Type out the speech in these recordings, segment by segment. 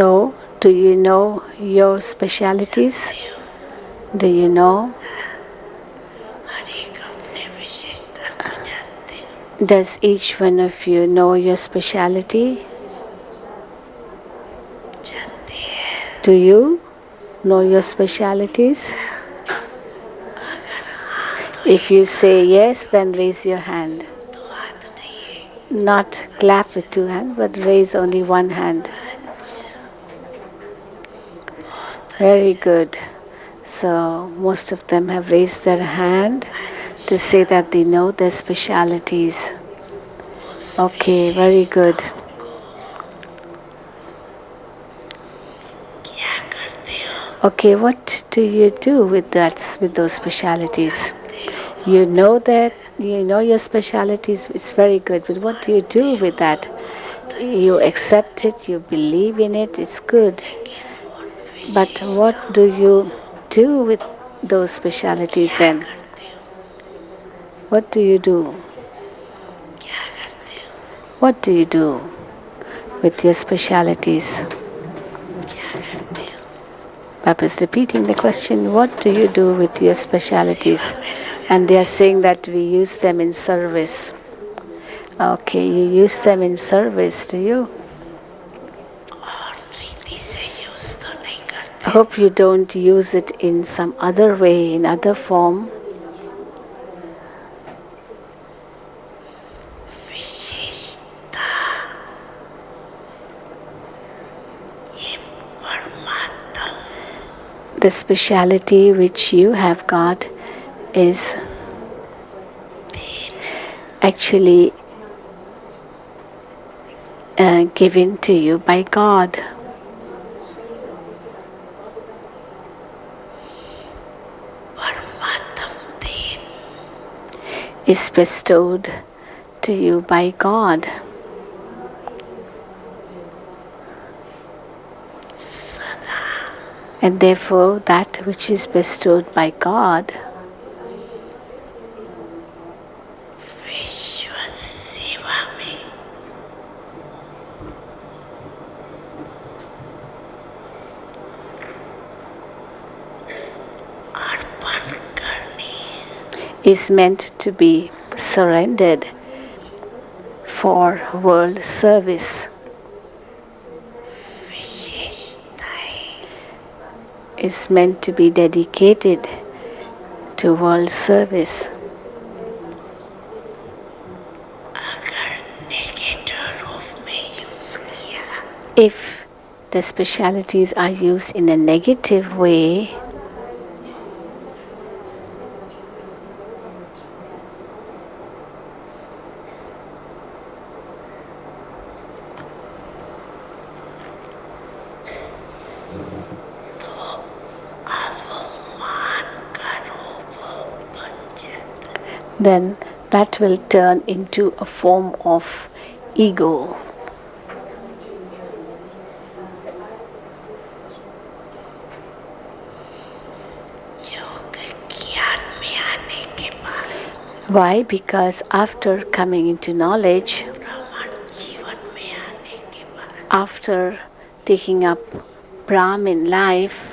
So, do you know your specialities? Do you know? Does each one of you know your speciality? Do you know your specialities? If you say yes, then raise your hand. Not clap with two hands, but raise only one hand. Very good. So most of them have raised their hand to say that they know their specialities. Okay, very good. Okay, what do you do with those specialities? You know that you know your specialities. It's very good. But what do you do with that? You accept it. You believe in it. It's good. But what do you do with those specialities then? What do you do? What do you do with your specialities? Papa is repeating the question, what do you do with your specialities? And they are saying that we use them in service. Okay, you use them in service, do you? I hope you don't use it in some other way, in other form. The speciality which you have got is actually given to you by God. Is bestowed to you by God. And therefore, that which is bestowed by God is meant to be surrendered for world service. Is meant to be dedicated to world service. If the specialities are used in a negative way, then that will turn into a form of ego. Why? Because after coming into knowledge, after taking up Brahmin life,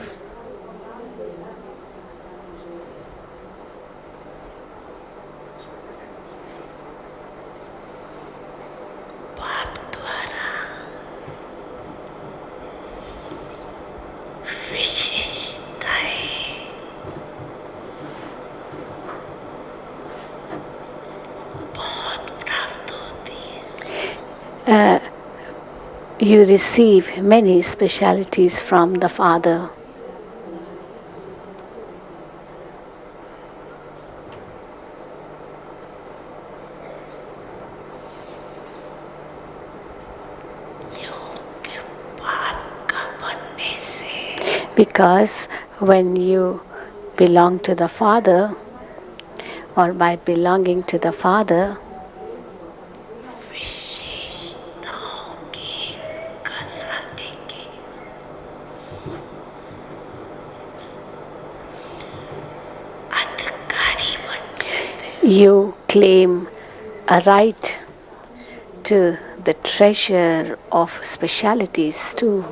you receive many specialities from the Father. Because when you belong to the Father, or by belonging to the Father, you claim a right to the treasure of specialities too.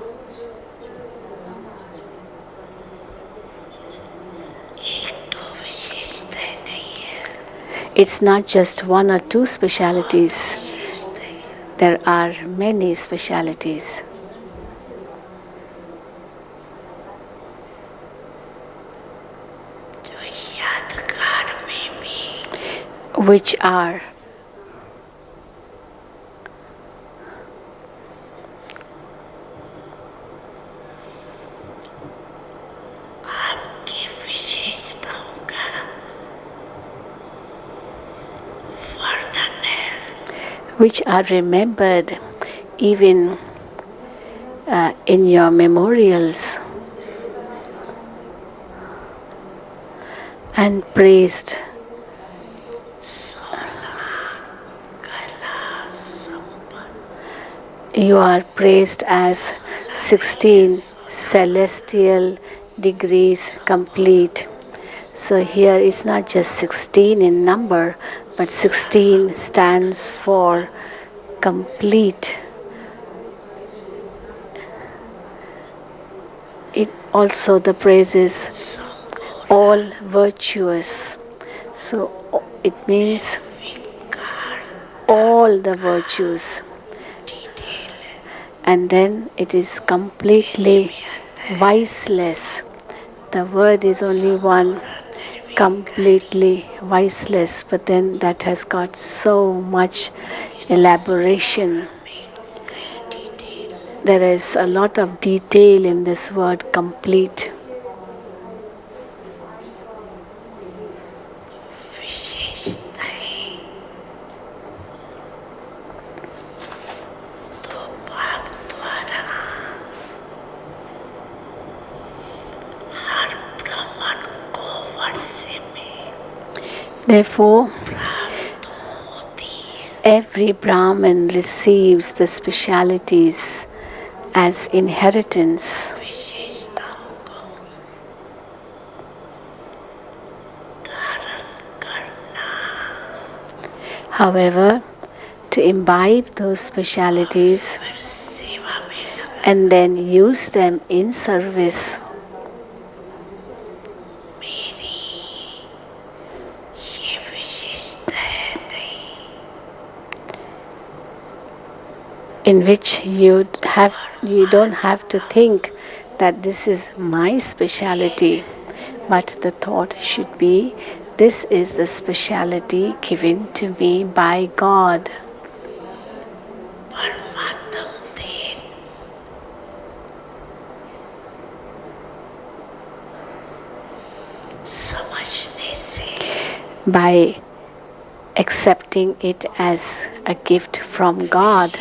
It's not just one or two specialities. There are many specialities. Which are which are remembered even in your memorials and praised. You are praised as 16 celestial degrees complete. So here it's not just 16 in number, but 16 stands for complete. It also the praises all virtuous. So it means all the virtues. And then it is completely viceless. The word is only one, completely viceless, but then that has got so much elaboration. There is a lot of detail in this word complete. Therefore, every Brahmin receives the specialities as inheritance. However, to imbibe those specialities and then use them in service in which you don't have to think that this is my speciality, but the thought should be, this is the speciality given to me by God. By accepting it as a gift from God.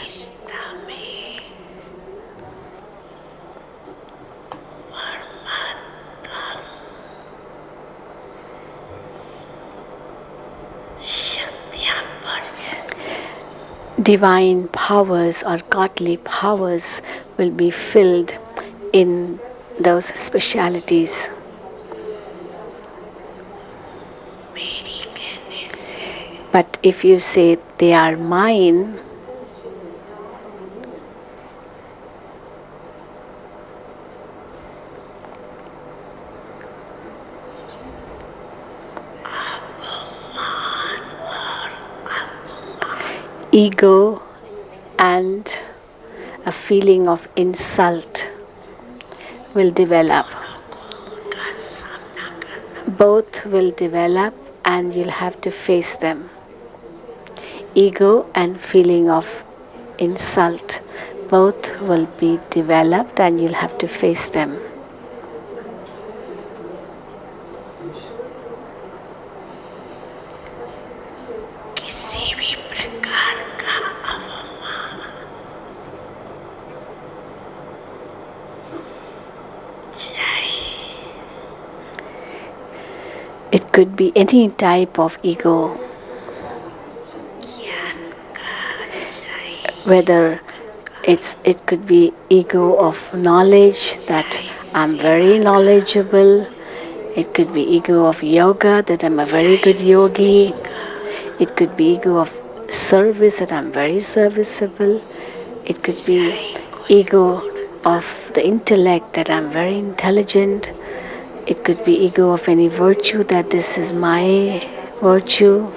Divine powers or godly powers will be filled in those specialities. But if you say they are mine, ego and a feeling of insult will develop. Both will develop and you'll have to face them. Ego and feeling of insult, both will be developed and you'll have to face them. It could be any type of ego, whether it could be ego of knowledge, that I'm very knowledgeable. It could be ego of yoga, that I'm a very good yogi. It could be ego of service, that I'm very serviceable. It could be ego of the intellect, that I'm very intelligent. It could be ego of any virtue, that this is my virtue.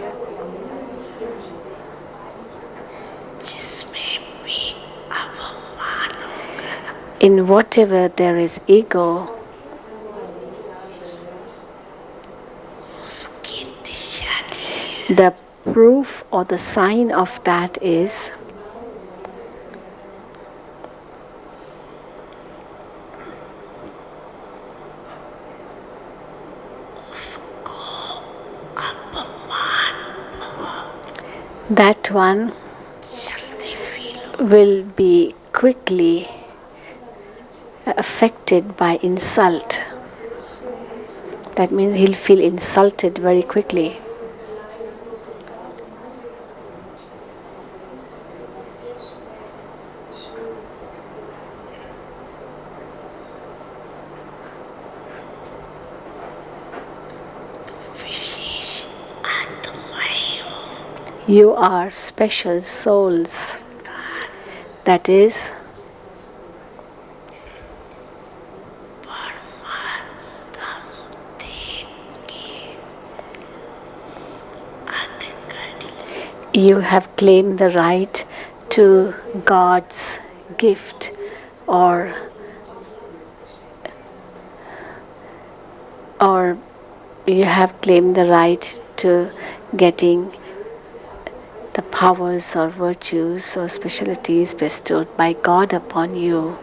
In whatever there is ego, the proof or the sign of that is that one will be quickly affected by insult. That means he'll feel insulted very quickly. You are special souls. That is, you have claimed the right to God's gift, or you have claimed the right to getting the powers or virtues or specialties bestowed by God upon you.